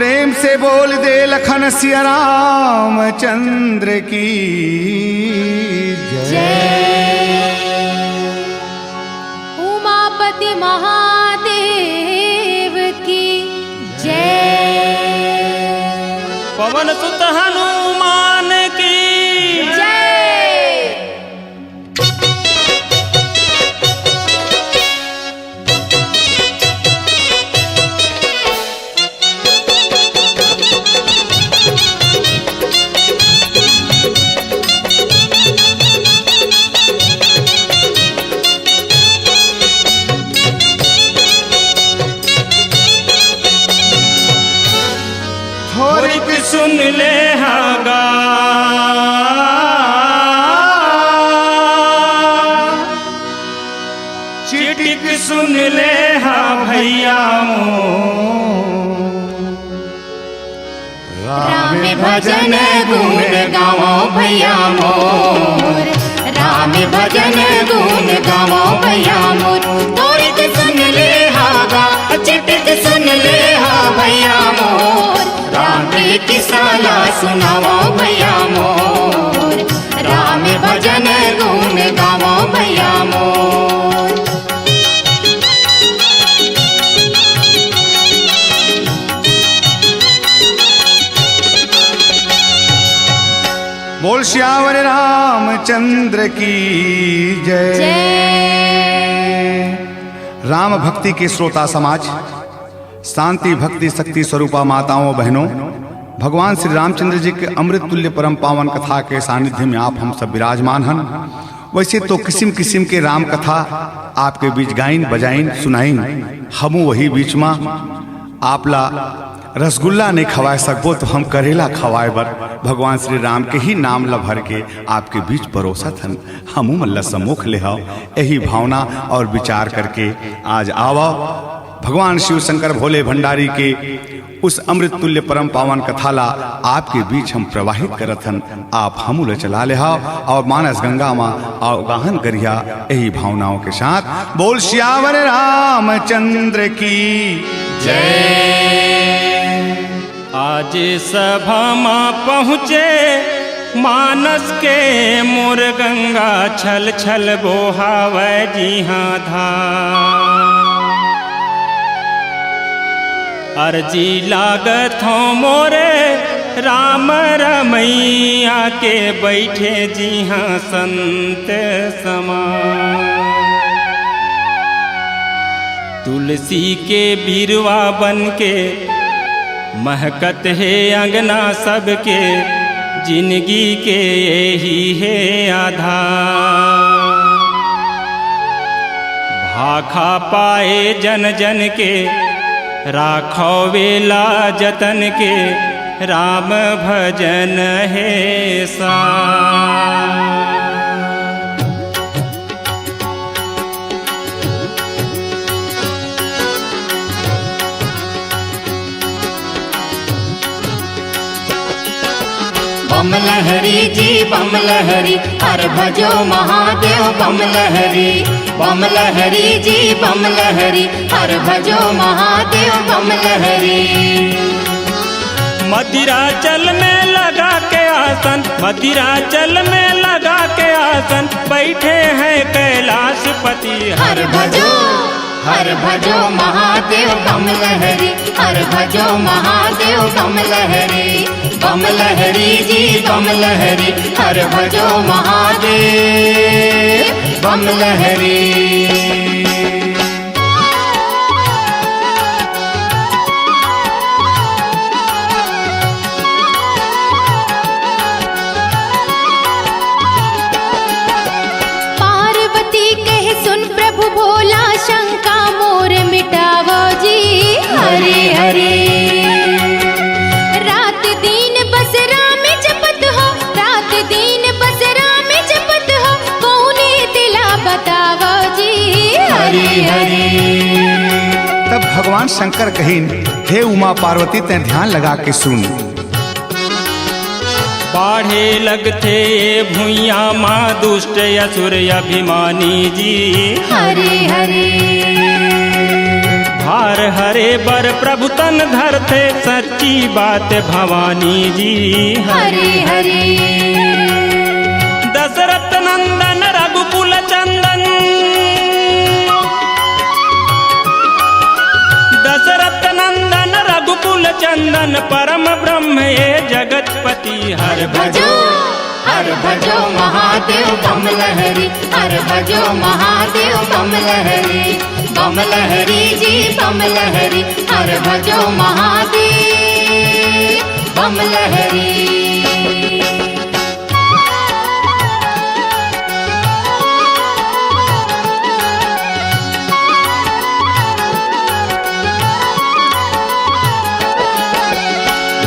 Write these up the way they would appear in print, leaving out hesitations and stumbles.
प्रेम से बोल दे लखन सिया रामचंद्र की जय। उमापति महादेव की जय। पवन सुत हनुमान की जय। सुन ले हागा चिटिक सुन ले हा भैया राम भजन गुण गावो भैया मोर, राम भजन गुण गावो भैया मोर। तोरित सुन ले हागा चिटिक सुन ले हा भैया मोर, राम की साला सुनावो भैया मोर, राम भजन गुण गावो भैया मोर। बोल श्यावर रामचंद्र की जय। राम भक्ति के श्रोता समाज, शांति भक्ति शक्ति स्वरूपा माताओं बहनों, भगवान श्री रामचंद्र जी के अमृत तुल्य परम पावन कथा के सानिध्य में आप हम सब विराजमान हैं। वैसे तो किस्म किस्म के राम कथा आपके बीच गाइन बजाइन सुनाइन, हमू वही बीच में आपला रसगुल्ला नहीं खवाए सकबो तो हम करेला खवाए बर भगवान श्री राम के ही नाम ला भर के आपके बीच परोसा थन हमू मल्ला सम्मुख ले आओ। यही भावना और विचार करके आज आओ भगवान शिव शंकर भोले भंडारी के उस अमृत तुल्य परम पावन कथा ला आपके बीच हम प्रवाहित करथन। आप हमू ले चला ले आओ और मानस गंगा माँ अवगाहन करिया यही भावनाओं के साथ। बोल श्यावर रामचंद्र की जय। आज सभा माँ पहुँचे मानस के मोर गंगा छल छल बोहावे जी हाँ धार। अर्जी लागत हो मोरे राम रमैया के बैठे जी हाँ संत समान। तुलसी के बिरवा बन के महकत है अंगना सबके, जिंदगी के यही है आधार। भाखा पाए जन जन के राखो वेला जतन के, राम भजन है सा। बम लहरी जी बम लहरी, हर भजो महादेव बम लहरी। बम लहरी जी बम लहरी, हर भजो महादेव बम लहरी। मदिराचल में लगा के आसन, मदिराचल में लगा के आसन, बैठे हैं कैलाशपति हर भजो महादेव बम लहरी, हर भजो महादेव बम लहरी। बम लहरी जी बम लहरी, हर भजो महादेव बम लहरी। पार्वती कहे सुन प्रभु भोला, शंका मोर मिटावो जी हरे हरे। तब भगवान शंकर कहीन, हे उमा पार्वती ते ध्यान लगा के सुन। बाढ़े लगते भुइया माँ दुष्ट असुर अभिमानी जी हरे हरे। भार बार हरे बर प्रभु तन धरते, सच्ची बात भवानी जी। हरे हरे दशरथ नंदन रघुकुल चंदन, दशरथ नंदन रघुकुल चंदन, परम ब्रह्म ये जगतपति। हर भजो हर भजो महादेव बम लहरी, हर भजो महादेव बम लहरी, बम लहरी जी बम लहरी, हर भजो महादेव बम लहरी।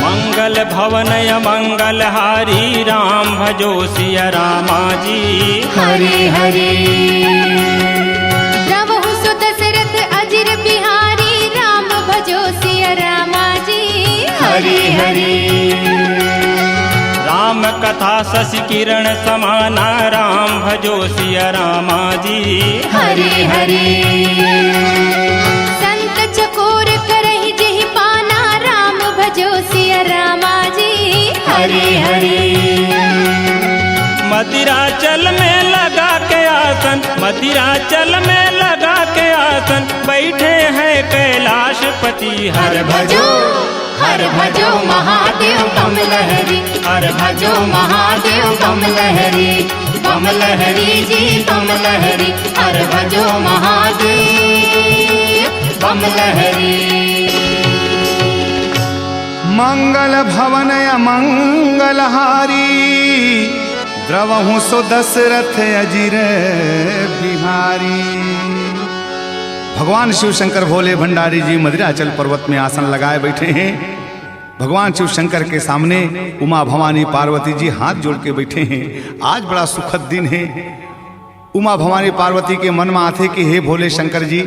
मंगल भवनय मंगल हारी, राम भजो सिया रामा जी। हरे हरे द्रवहु सुत दशरथ अजिर बिहारी, राम भजो सिया रामा जी। हरे हरे राम कथा शशि किरण समाना, राम भजो सिया रामा जी। हरे हरे संत चकोर करहि जेहि पाना, राम भजो सिया रामा जी। हरे हरे मदिराचल में लगा के आसन, मदिराचल में लगा के आसन, बैठे हैं कैलाशपति। हर भजो महादेव बम लहरी, हर भजो महादेव बम लहरी, बम लहरी जी बम लहरी, हर भजो महादेव बम लहरी। मंगल भवनय मंगलहारी, द्रवहु सो दशरथ अजिर बिहारी। भगवान शिव शंकर भोले भंडारी जी मदिराचल पर्वत में आसन लगाए बैठे हैं। भगवान शिव शंकर के सामने उमा भवानी पार्वती जी हाथ जोड़ के बैठे हैं। आज बड़ा सुखद दिन है। उमा भवानी पार्वती के मन में आते कि हे भोले शंकर जी,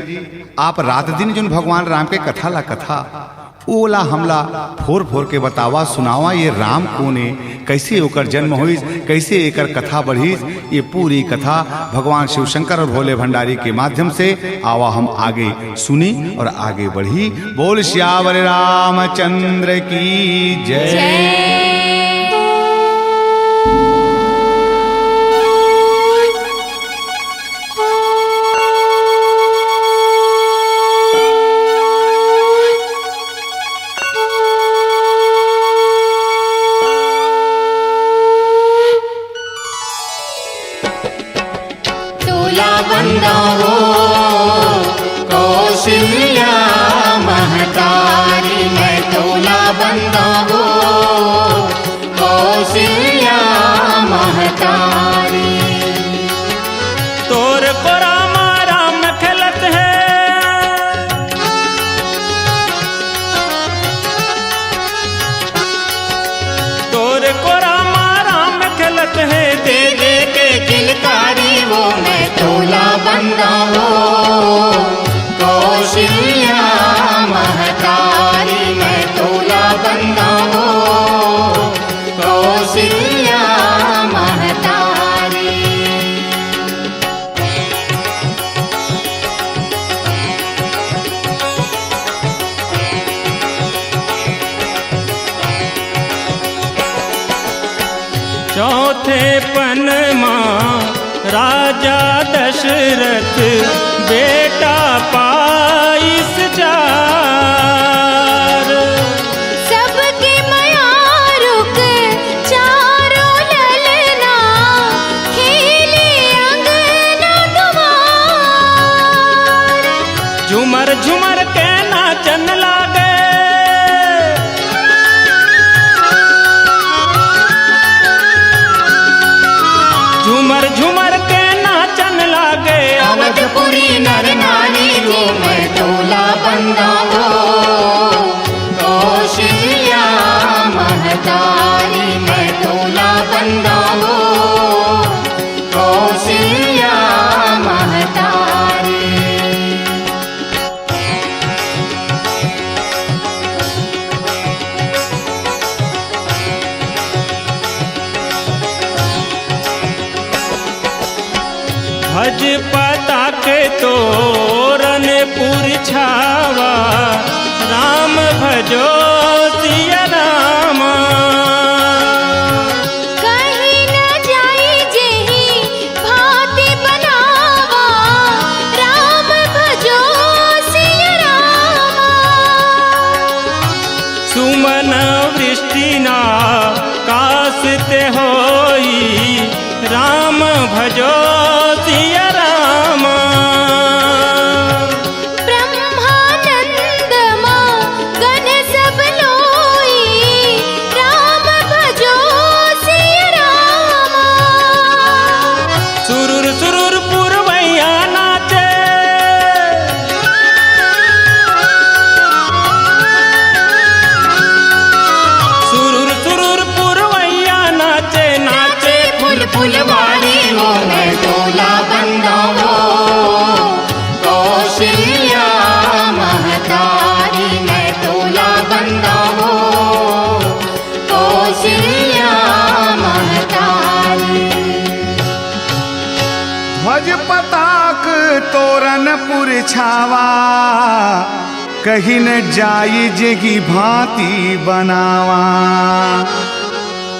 आप रात दिन जो भगवान राम के कथा ला कथा ओला हमला फोर फोर के बतावा सुनावा, ये राम कौन है, कैसे ओकर जन्म हुई, कैसे एकर कथा बढ़ी। ये पूरी कथा भगवान शिव शंकर और भोले भंडारी के माध्यम से आवा हम आगे सुनी और आगे बढ़ी। बोल श्यावर रामचंद्र की जय। बंदाओ कौशल्या महतारी, मैं तोला बंदाओ कौशल्या महतारी। तोर को रामा राम खेलत है, तोर को रामा राम खेलत है, दे दे के किलकारी वो मैं तोला बंदाओ कौशल्या महतारी, मैं तोला बंदाओ कौशल्या महतारी। चौथे पनमा राजा दशरथ बेटा पाइस चार, सबके माया रुक चारों ललना, खेले अंगना दुआर। झुमर झुमर के नाचन लागे, झुमर झुमर के नाचन लागे, अवधपुरी नर नारी वो मैं तोला बंदाओ कौशल्या महतारी, मैं तोला बंदाओ कौशल्या महतारी। भज पता के तोरन पुरछावा राम भजो सिया रामा। कहीं न जाई जेहि भांति बनावा राम भजो सिया रामा। सुमन वृष्टि ना कासते होई राम भजो सिया रामा। ब्रह्मानंद मगन सब लोई राम भजो सिया रामा। सुरुर सुरुर पुरवैया नाचे, सुरुर सुरुर पुरवैया नाचे नाचे फूल फुलवारी हो मैं डोला बंदा हो। कौशल्या महतारी मैं डोला बंदा हो। कौशल्या महतारी। ध्वज पताक तोरन पुरछावा कहीं न जाई जेगी भांति बनावा।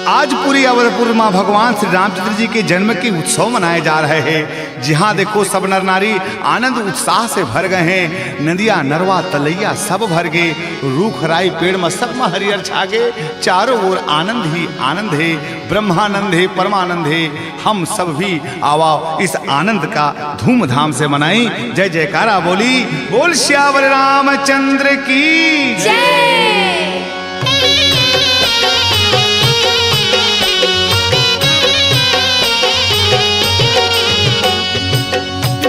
आज पूरी अवधपुर मां भगवान श्री रामचंद्र जी के जन्म के उत्सव मनाए जा रहे हैं। जहां देखो सब नर नारी आनंद उत्साह से भर गए हैं। नदिया नरवा तलैया सब भर गए। रूख राई पेड़ में सब में हरियर छागे। चारों ओर आनंद ही आनंद है। ब्रह्मानंद है, परमानंद है। हम सब भी आवाओ इस आनंद का धूमधाम से मनाई। जय जयकारा बोली। बोल श्यावर रामचंद्र की जय।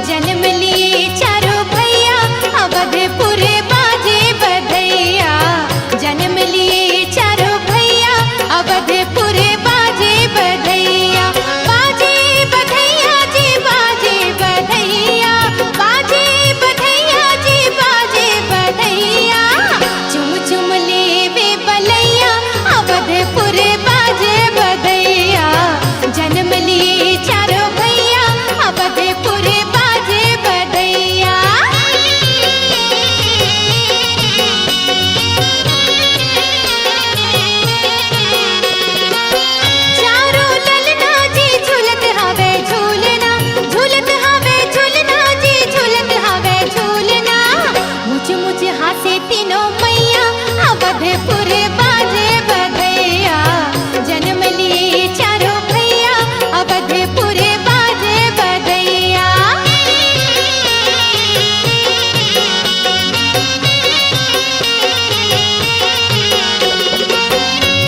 जन्म लिए चारों भैया अवधपुर बाजे बधैया। जन्म लिए चारों भैया अवधपुर बाजे बधैया। बाजे बधैया जी बाजे बधैया। बाजे बधैया जी बाजे बधैया। चुम चुम लेवे बलैया अवधपुर बाजे बधैया। जन्म लिए चारों भैया अवधपुर बाजे बधैया। चारों ललना जी झूलत हवे झूलना। झूलत हवे झूलना जी झूलत हवे झूलना। मुझ मुझ हासे तीनों मैया अवधपुर बाजे बधैया। जन्म लिए चारों भैया अवधपुर बाजे बधैया।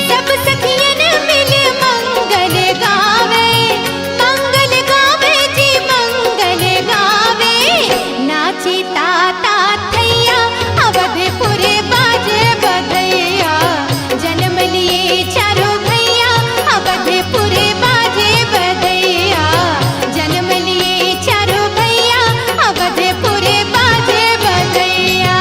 सब सखियन मिल मंगल गावे। मंगल गावे जी मंगल गावे। नाची ताता थैया अवधपुर बाजे बधैया। जन्म लिए चारों भैया अवधपुर बाजे बधैया। जन्म लिए चारों भैया अवधपुर बाजे बधैया।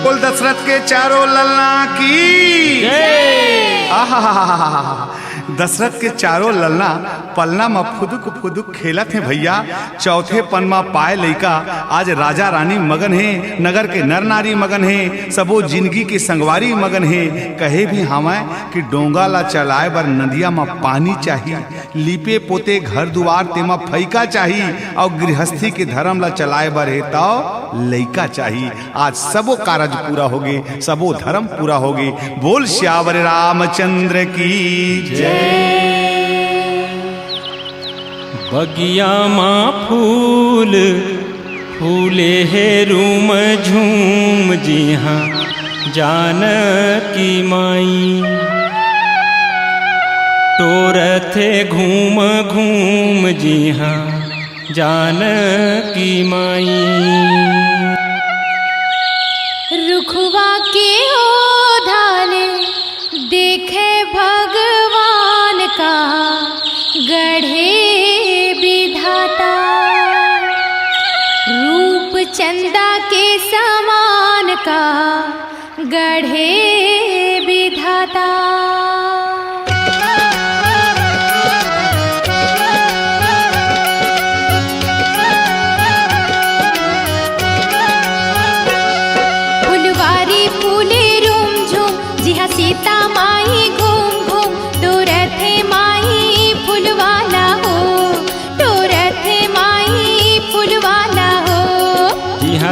बोल दशरथ के चारों ललना की जय। आहा, दशरथ के चारों ललना पलना में फुदुक फुदुक खेलत हैं भैया। चौथे पन में पाए लइका आज राजा रानी मगन है। नगर के नर नारी मगन है। सबो जिंदगी के संगवारी मगन है। कहे भी हमें कि डोंगा ला चलाए बर नदिया में पानी चाहिए। लीपे पोते घर दुआर तेमा फैका चाहिए। और गृहस्थी के धर्म ला चलाए बर है तो लइका चाहिए। आज सबो कारज पूरा हो गए। सबो धर्म पूरा हो गए। बोल श्यावर रामचंद्र की जय। बगिया माँ फूल फूले है रूम झूम जी हाँ जानकी माई। टोरथे घूम घूम जी हाँ जानकी माई। रुखवा के ओढ़ाले देखे भगवान का गढ़े विधाता। रूप चंदा के समान का गढ़े विधाता।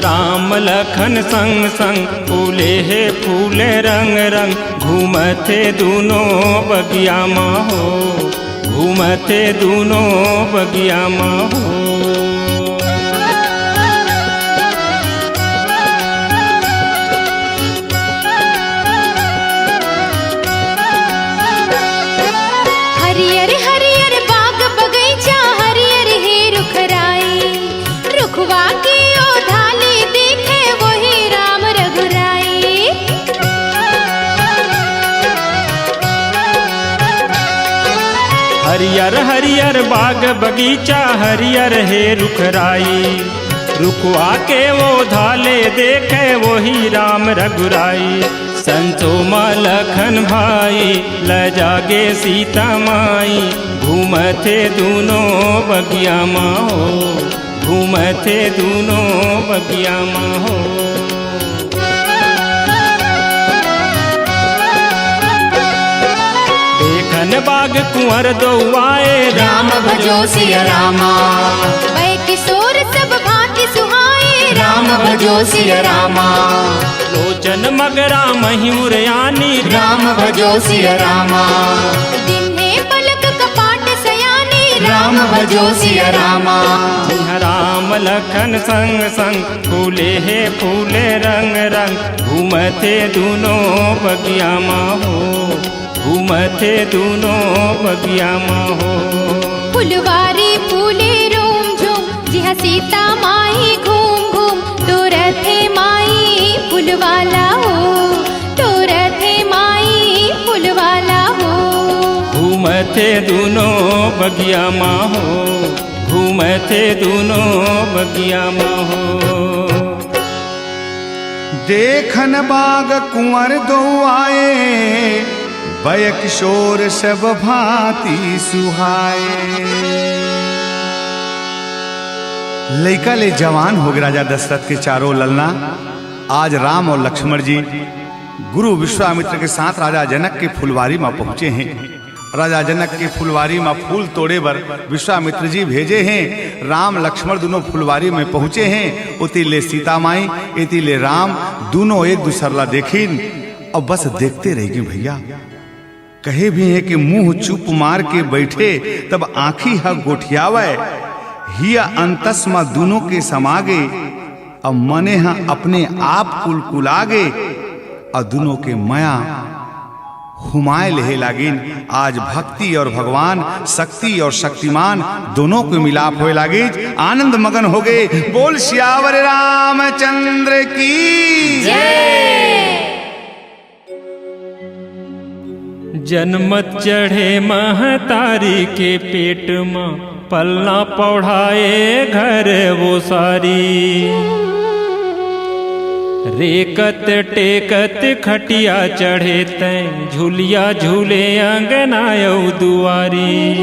राम लखन संग संग फूले है फूले रंग रंग घूमते दोनों बगिया माँ हो घूमते दोनों बगिया माँ हो। हरियर हरियर बाग बगीचा हरियर है रुखराई रुखवा की ओढ़ाली देखे वही राम रघुराई। हरियर हरियर बाग बगीचा हरियर है रुखराई रुखवा के वो धाले देखे वही राम रघुराई। संतो लखन भाई ल जागे सीता माई घूमते दोनों बगिया माँ हो घूमते दोनों बगिया माँ हो। देखन बाग कुंवर दो आए राम भजो सिया रामा वै किशोर सब भांति सुहाए राम भजो सिया रामा। लोचन मगरा मयूर यानी राम भजो सिया रामा दिन है पलक कपाट सयानी राम भजो सिया रामा। राम लखन संग संग फूले है फूले रंग रंग घूमते दोनों बगिया माँ हो घूमते दोनों बगिया माँ हो। फुलवारी फूले रोम झूम जिहा सीता माई घूम घूम तोरथे माई फुलवाला हो तोरथे माई फुलवाला हो। घूमते दोनों बगिया माँ हो घूमते दोनों बगिया माँ हो। देखन बाग कुंवर दो आए वै किशोर सब भांति सुहाए। लइका ले जवान हो गए राजा दशरथ के चारों ललना। आज राम और लक्ष्मण जी गुरु विश्वामित्र के साथ राजा जनक के फुलवारी में पहुंचे हैं। राजा जनक के फुलवारी में फूल तोड़े बर विश्वामित्र जी भेजे हैं। राम लक्ष्मण दोनों फुलवारी में पहुंचे हैं। उतिले सीता माई इतिले राम दोनों एक दूसरा देखिन और बस देखते रहेगी भैया। कहे भी है कि मुंह चुप मार के बैठे तब आंखी हा गोठियावे हिया अंतस्मा दोनों के समागे अब मने हा अपने आप कुलकुलागे और दोनों के माया हुमाए लहे लागिन। आज भक्ति और भगवान शक्ति और शक्तिमान दोनों को मिलाप होए लागी। आनंद मगन हो गए। बोल सियावर रामचंद्र की जय। जन्मत चढ़े महतारी के पेट में पलना पौढ़ाए घर वो सारी रेकत टेकत खटिया चढ़े तैं झूलिया झूले अंगनायौ दुआरी।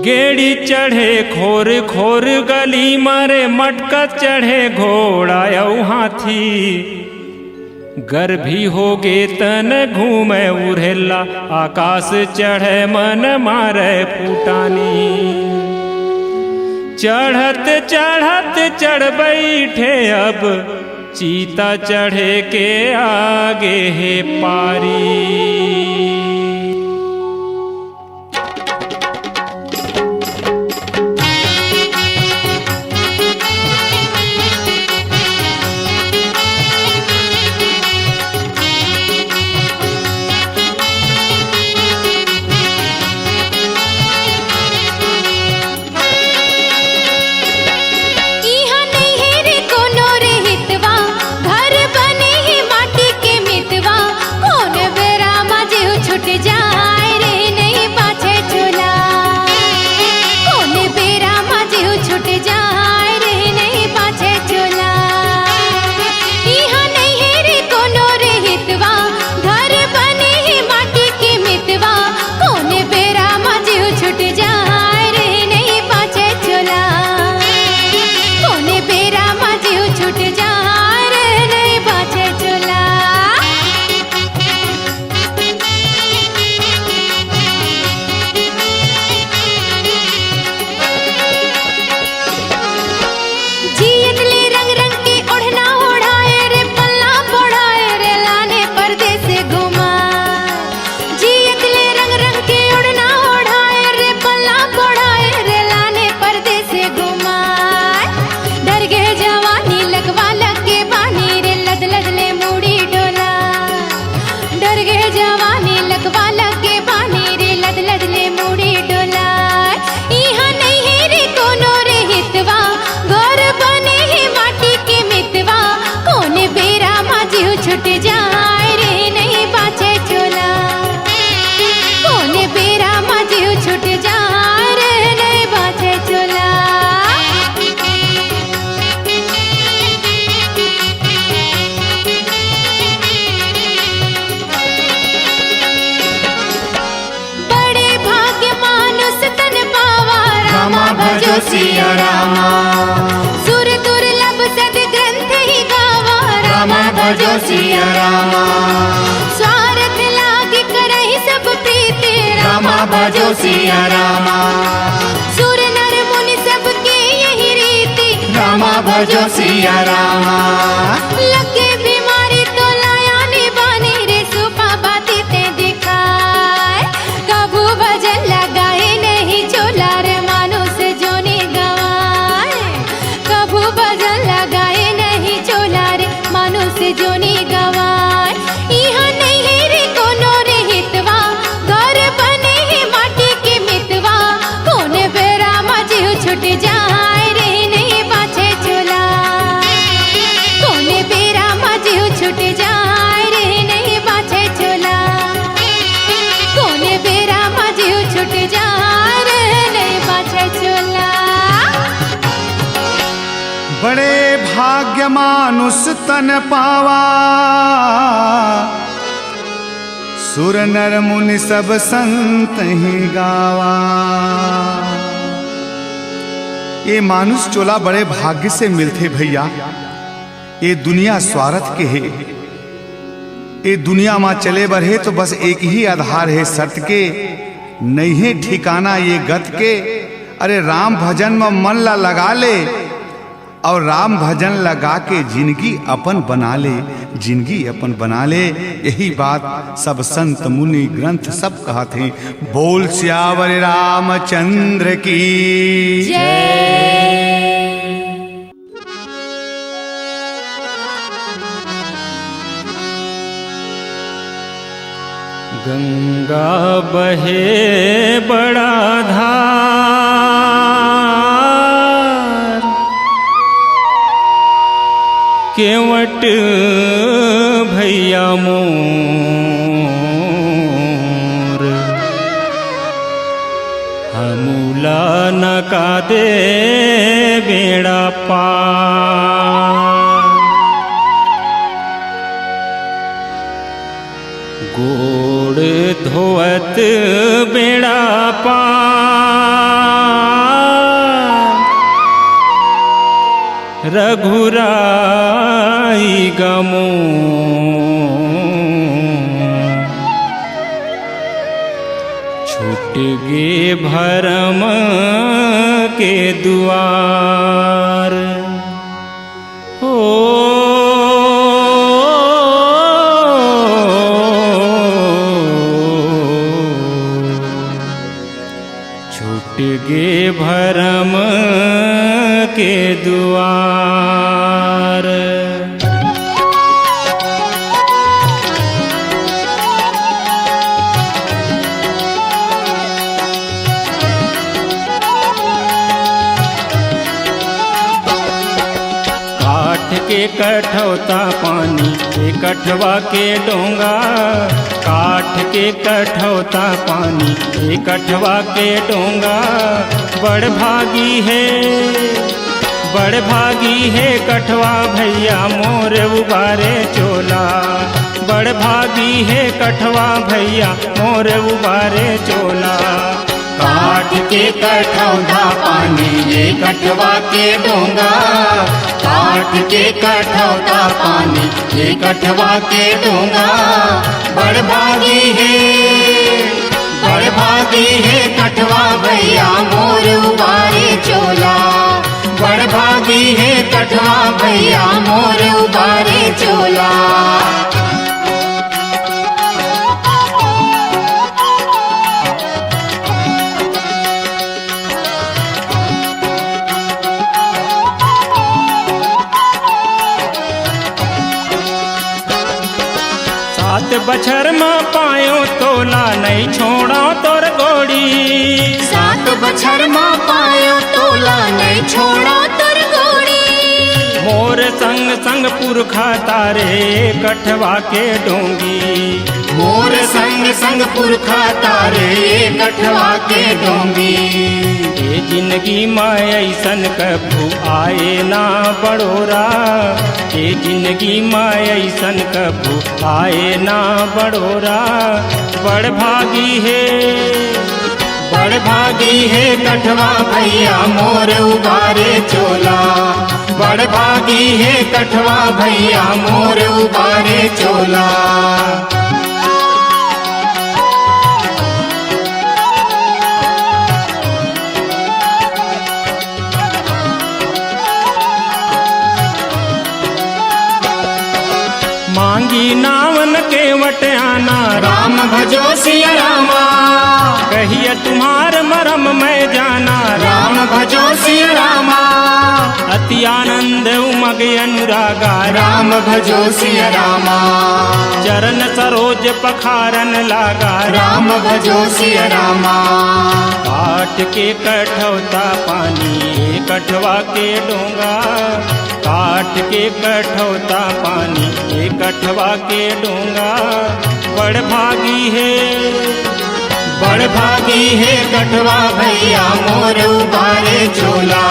गेड़ी चढ़े खोर खोर गली मारे मटकत चढ़े घोड़ायौ हाथी। गर्भी होगे तन घूमे उड़ेला आकाश चढ़े मन मारे फूटानी। चढ़त चढ़त चढ़ बैठे अब चीता चढ़े के आगे है पारी। सिया रामा सुर दुर्लभ सद ग्रंथ ही गावा रामा भजो सिया रामा स्वार्थ लाग करहि सब प्रीति रामा भजो सिया रामा सुर नर मुनि सबके यही रीति रामा भजो सिया रामा लगे बीमारी तो लाया निबानी रे सुपा बाती ते दिखाए कबू भजन लगाए नहीं चोला रे मानुष जोनी गवाए कबू भजन लगाए नहीं चोला रे मानुष जोनी गवाए यहाँ नहीं है रे कोनो रे हितवा घर बने है माटी के मितवा कोने बेरा मजीव छुट जाए रे नहीं बाछे चोला कोने बेरा मजीव छुट जाए रे नहीं बाछे चोला कोने बेरा मजीव छुट जाए रे नहीं बाछे चोला बड़े भाग्य मानुष तन पावा सुर नर मुनि सब संत ही गावा। ये मानुष चोला बड़े भाग्य से मिलते भैया। ये दुनिया स्वार्थ के है। ये दुनिया में चले बढ़े तो बस एक ही आधार है सत्य के, नहीं है ठिकाना ये गत के। अरे राम भजन में मन ला लगा ले और राम भजन लगा के जिंदगी अपन बना ले, जिंदगी अपन बना ले। यही बात सब संत मुनि ग्रंथ सब कहते हैं। बोल सियावर रामचंद्र की जय। गंगा बहे बड़ा धार, केवट भैया मोर, हमूला नका दे बेड़ा पार। गोड़ धोवत बेड़ा पार, रघुराई गमो, छूट गे भरम के दुआर। हो छूट गे भरम के दुआर। काठ के कठौता पानी के कठवा के डोंगा, काठ के कठौता पानी के कठवा के डोंगा। बड़ भागी है, बड़ भागी है कठवा भैया मोर उबारे चोला। बड़ भागी है कठवा भैया मोर उबारे चोला। काठ के कठौता पानी ये कठवा के डोंगा, काठ के कठौता पानी ये कठवा के डोंगा। बड़ भागी है, बड़ भागी है कठवा भैया मोर उबारे चोला। बड़ भागी है कठवा भैया मोर उबारे चोला। सात बछर में पायो तोला नहीं छोड़ा तोर गोड़ी। सात बछर में पायो तोला नहीं छोड़ा तोर गोड़ी। मोर संग संग पुरखा तारे कठवा के डोंगी। मोर संग संग पुरखा तारे कठवा के डोंगी। ये जिंदगी में ऐसन कभू आए ना बड़ोरा, ये जिंदगी में ऐसन कभू आए ना बड़ोरा। बड़ भागी है, बड़ भागी है कठवा भैया मोर उबारे चोला, बड़ भागी है कठवा भैया मोर उबारे चोला। मांगी नावन के वट आना, राम भजो सिया रामा, कहिए तुम्हार मरम मैं जाना, राम भजो सिया रामा। अति आनंद उमग अनुरागा, राम भजो सिया रामा। चरण सरोज पखारन लागा, राम भजो सिया रामा। काट के कठौता पानी कठवा के डोंगा, काट के कठौता पानी कठवा के डोंगा। बड़ भागी है, बड़ भागी है कठवा भैया मोर उबारे चोला,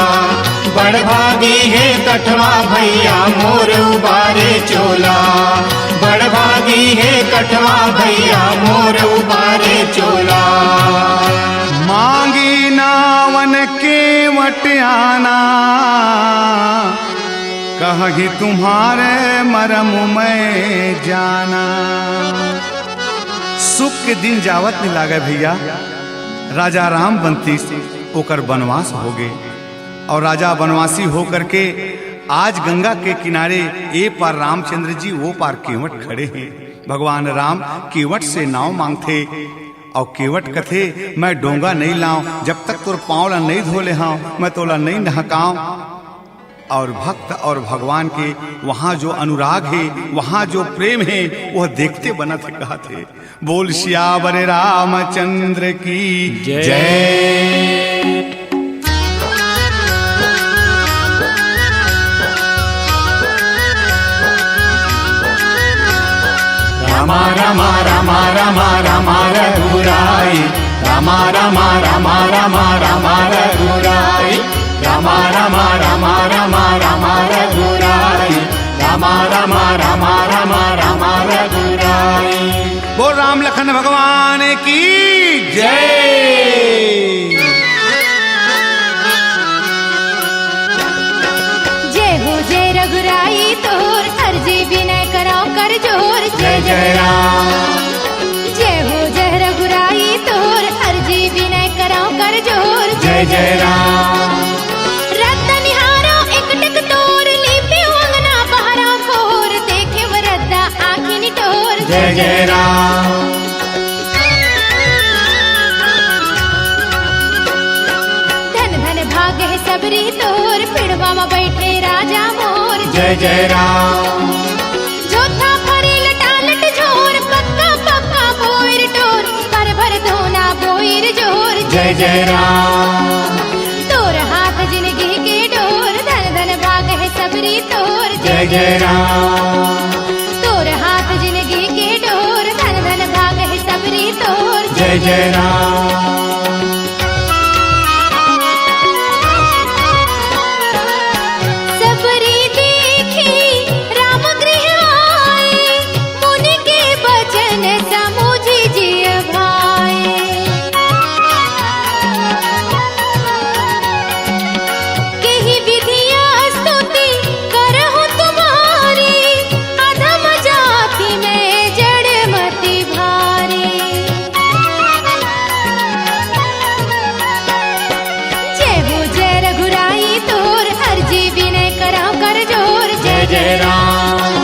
बड़ भागी है कठवा भैया मोर उबारे चोला, बड़ भागी है कठवा भैया मोर उबारे चोला। मांगी नावन के वट आना, कहीं तुम्हारे मरम में जाना। सुख के दिन जावत नहीं लागे भैया, राजा राम बंती ओकर वनवास हो गए और राजा वनवासी होकर के आज गंगा के किनारे ए पार रामचंद्र जी वो पार केवट खड़े हैं। भगवान राम केवट से नाव मांगते और केवट कथे मैं डोंगा नहीं लाऊं जब तक तोर पाँव नहीं धोले हाँ, मैं तोला नहीं नहकाऊं। और भक्त और भगवान के वहाँ जो अनुराग है, वहाँ जो प्रेम है, वह देखते बना थे कहा थे। बोल सियावर रामचंद्र की जय। रामा रामा रामा रामा रामा रघुराई, रामा रामा रामा रामा रामा रघुराई, रामा रामा रामा रामा रामा रघुराई, रामा रामा रामा रामा रामा रघुराई। बोल राम लखन भगवान की जय। जय हो जय रघुराई तोर, अर्जी विनय कराओ कर जोर। जय जय राम, जय हो जय रघुराई तोर, अर्जी विनय कराओ कर जोर। जय जय राम। जय जय राम। धन धन भाग है सबरी तोर, पिड़वा में बैठे राजा मोर। जय जय राम। जोथा फरी लटालट झोर, पक्का पक्का बोर टोर, भर भर धोना बोर जोर। जय जय राम। तोर हाथ जिंदगी के डोर, धन धन भाग है सबरी तोर। जय जय राम। तोर हाथ जिंदगी के डोर, धन धन भाग है सबरी तोर। जय जय राम। सबरी देखी राम गृह आए, मुनि के बचन समुझि जिय भाए। केहि विधिया स्तुति करहु तुम्हारी, अधम जाति में जड़ मति भारी। जय हो जय रघुराई तोर, अर्जी विनय कराओ कर जोर। जय जय राम।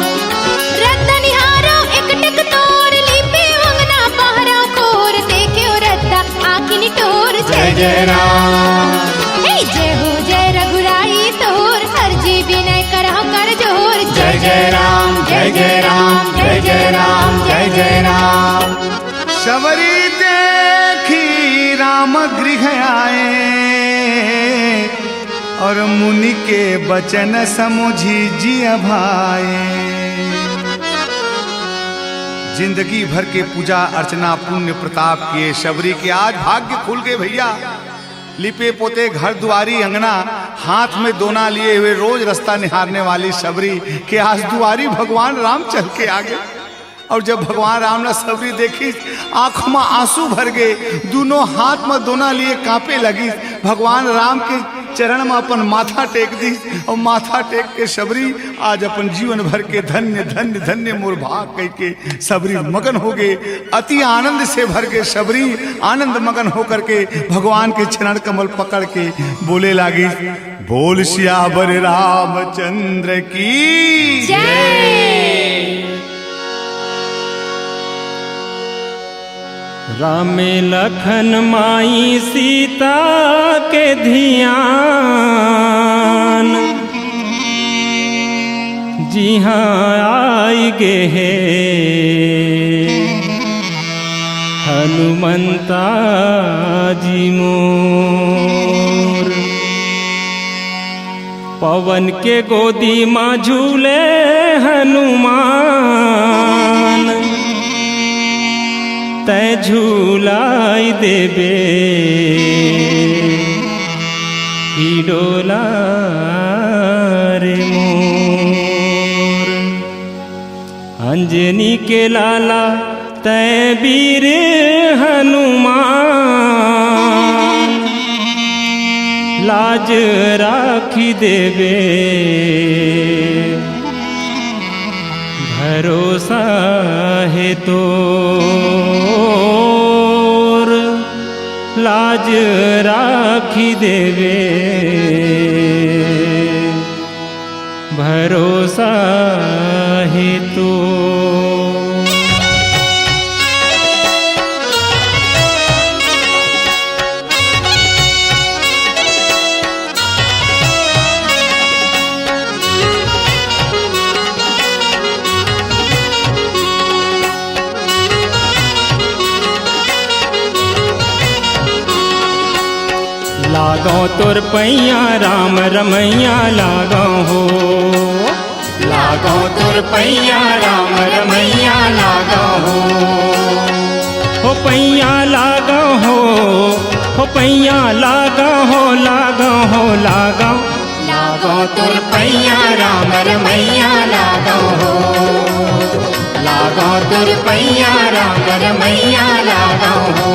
रत्न निहारो एकटक तोर, लिपि अंगना पहरा कोर, देखियो रत्ता आखिनी टोर। जय जय राम। हे जय हो जय रघुराई तोर, अर्जी विनय कराओ कर जोर। जय जय राम, जय जय राम, जय जय राम, जय जय राम। सबरी देखी राम गृह आए, और मुनि के बचन समुझी जिय भाए। जिंदगी भर के पूजा अर्चना पुण्य प्रताप किए शबरी के आज भाग्य खुल गए भैया। लिपे पोते घर दुआरी अंगना, हाथ में दोना लिए हुए रोज रास्ता निहारने वाली शबरी के आज दुआरी भगवान राम चल के आगे और जब भगवान राम ने सबरी देखी आंखों में आंसू भर गए, दोनों हाथ में दोना लिए कांपे लगी। भगवान राम के चरण में अपन माथा टेक दी और माथा टेक के सबरी आज अपन जीवन भर के धन्य धन्य धन्य मोर भाग कह के सबरी मगन हो गए। अति आनंद से भर के सबरी आनंद मगन होकर के भगवान के चरण कमल पकड़ के बोले लागी, बोल सियावर रामचंद्र की जय। राम लखन माई सीता के ध्यान, जी हाँ आई गे हे हनुमंता जी मोर। पवन के गोदी माँ झूले हनुमान, तै झूलाई देबे ही डोला रे मोर। अंजनी के लाला तै वीर हनुमान, लाज राखी देबे भरोसा है तो, लाज राखी देवे भरोसा है तो। लागो तोर पैया राम रमैया लागो हो, लागो तोर पैया राम रमैया लागो हो पैया लागो हो पैया लागो हो लागो हो लागो, लागो तोर पैया राम रमैया लागो हो, लागो तोर पैया राम रमैया लागो हो।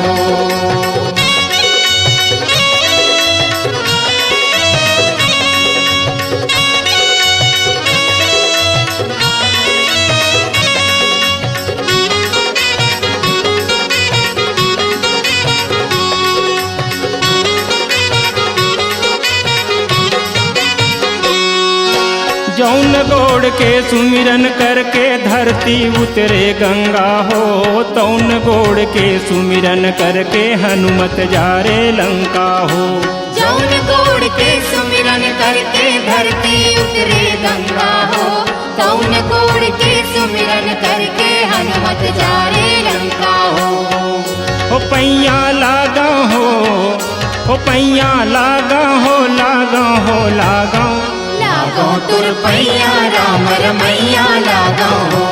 जौन गोड़ के सुमिरन करके धरती उतरे गंगा हो, तौन गोड़ के सुमिरन करके हनुमत जारे लंका हो। जौन गोड़ के सुमिरन करके धरती उतरे गंगा हो, तौन गोड़ के सुमिरन करके हनुमत जारे लंका हो। पैया लागा हो पैया लागा हो लागो हो लागो, लागो तोर पैया राम रमैया लागो हो,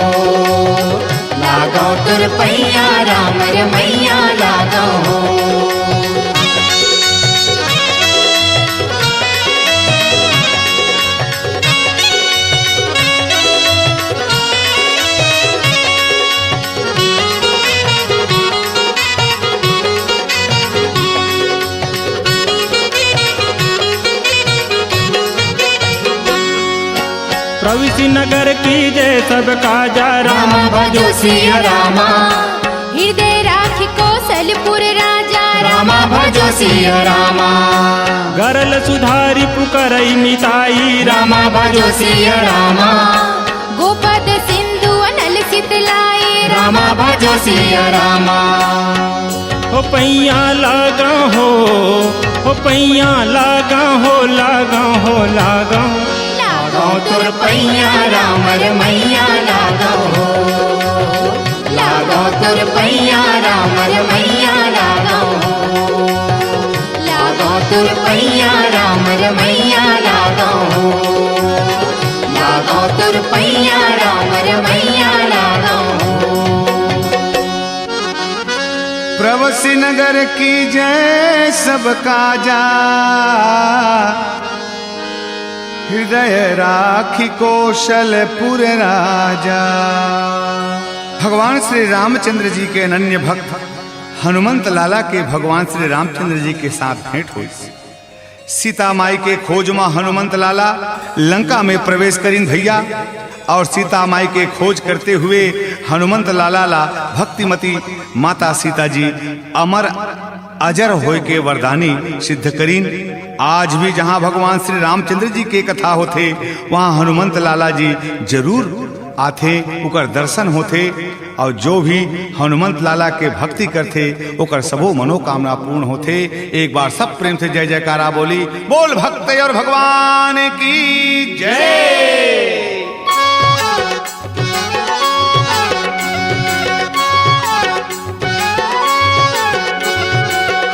लागो तोर पैया राम रमैया लागो हो। प्रविशि नगर की जय सब काजा राम भजो सिया रामा, हृदय राखी कौशलपुर राजा रामा भजो सिया रामा। गरल सुधारी पुकरई मिताई रामा भजो सिया रामा, गोपद सिंधु अनल शीतलाई रामा भजो सिया रामा। हो पैया लागा हो पैया लागा हो लागो हो लागो, लागो तोर पैया राम रमैया लागो हो, लागो तोर पैया राम रमैया लागो हो, लागो तोर पैया राम रमैया लागो हो, लागो तोर पैया राम रमैया लागो हो। प्रवसी नगर की जय सब काजा, हृदय राखी कौशलपुर राजा। भगवान श्री रामचंद्र जी के अनन्य भक्त हनुमंत लाला के भगवान श्री रामचंद्र जी के साथ भेंट हुई। सीता माई के खोज में हनुमंत लाला लंका में प्रवेश करीन भैया, और सीता माई के खोज करते हुए हनुमंत लाला भक्तिमती माता सीता जी अमर अजर होय के वरदानी सिद्ध करीन। आज भी जहां भगवान श्री रामचंद्र जी के कथा होते वहां हनुमंत लाला जी जरूर आथे, उकर दर्शन होते, और जो भी हनुमंत लाला के भक्ति करते उकर सबो मनोकामना पूर्ण होते। एक बार सब प्रेम से जय जयकारा बोली, बोल भक्त और भगवान की जय।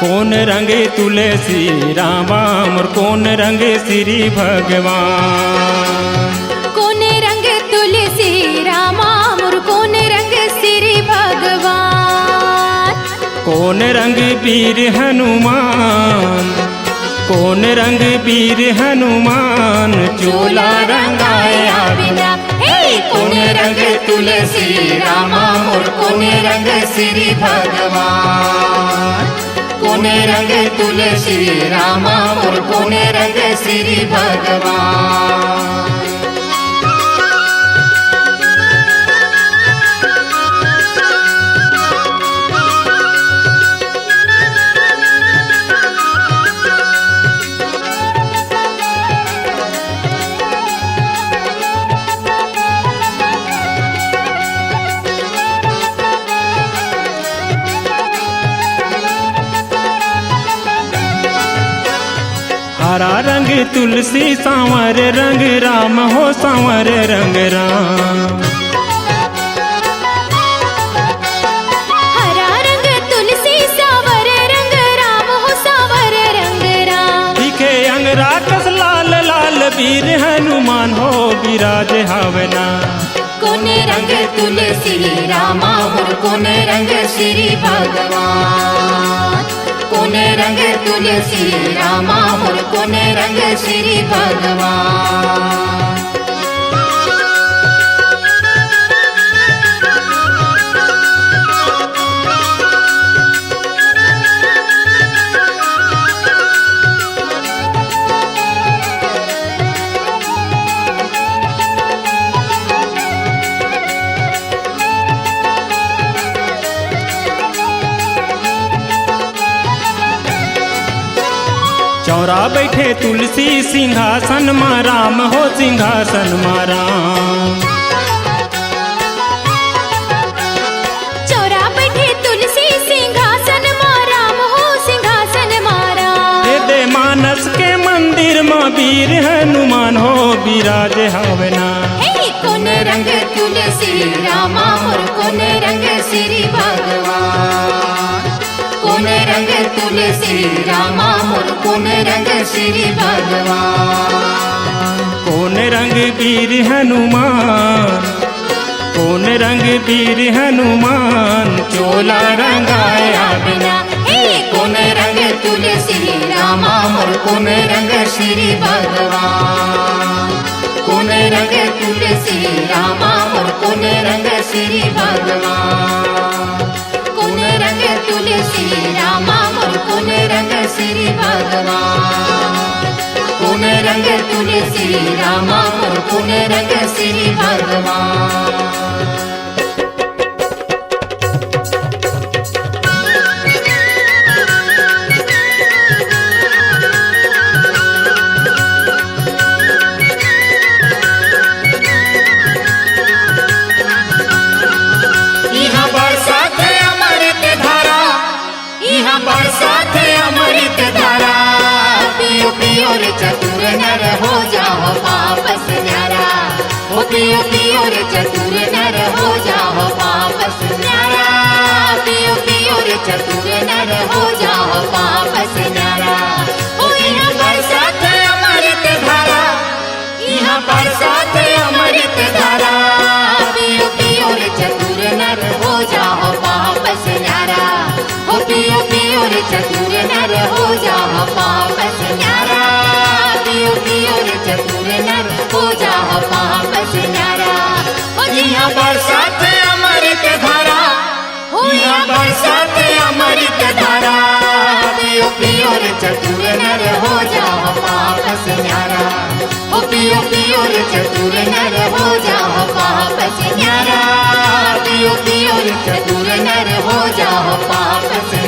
कौन रंगे तुलसी रामा मोर कौन रंगे श्री भगवान, कौन रंग तुलसी रामा मोर कौन रंग श्री भगवान, कौन रंग वीर हनुमान, कौन रंग वीर हनुमान चोला रंगाया बिना। कौन रंग तुलसी रामा मोर कौन रंग श्री भगवान, कौन रंग तुलसी रामा मोर कौन रंग श्री भगवान। हरा रंग तुलसी सांवर रंग राम हो सांवर रंग राम, हरा रंग तुलसी सांवर रंग राम हो सांवर रंग राम। दिखे अंगरा कस लाल लाल वीर हनुमान हो विराज हवना। कौन रंग तुलसी रामा मोर कौन रंग श्री भगवान, कौन रंग तुलसी रामा मोर कौन रंग श्री भगवान। चौरा बैठे तुलसी सिंहासन मा राम हो सिंहासन मा राम, चौरा बैठे तुलसी सिंहासन मा राम हो सिंहासन मा राम। दे मानस के मंदिर में वीर हनुमान हो विराज हवना। कौन रंग तुलसी रामा मोर कौन रंग श्री भगवान, कौन रंग तुलसी रामा मोर कौन रंग श्री भगवान। कौन रंग वीर हनुमान, कौन रंग वीर हनुमान चोला रंगाया बिना। कौन रंग तुलसी रामा मोर कौन रंग श्री भगवान, कौन रंग तुलसी रामा मोर कौन रंग श्री भगवान, कौन रंग तुलसी रामा मोर कौन रंग श्री भगवान, कौन रंग तुलसी रामा मोर कौन रंग श्री भगवान। बरसात अमृत धारा, पियो पियो रे चतुर नर हो जाओ वापस न्यारा। ओ पियो पियो रे चतुर नर हो जाओ वापस न्यारा, पियो पियो रे चतुर नर हो जाओ वापस न्यारा। ओ यहाँ बरसात अमृत धारा, यहाँ बरसात अमृत धारा, पियो पियो रे चतुर नर हो जाओ वापस न्यारा। ओ पियो पियो रे चतुर नर हो जाओ वापस न्यारा, पियो पियो रे चतुर नर हो जाओ वापस न्यारा। ओ जिया बरसात अमृत धारा। बरसात अमृत धारा पियो पियो रे चतुर नर हो जाओ पाप से न्यारा ओ पियो पियो रे चतुर नर हो जाओ पाप से न्यारा पियो पियो रे चतुर नर हो जाओ पाप से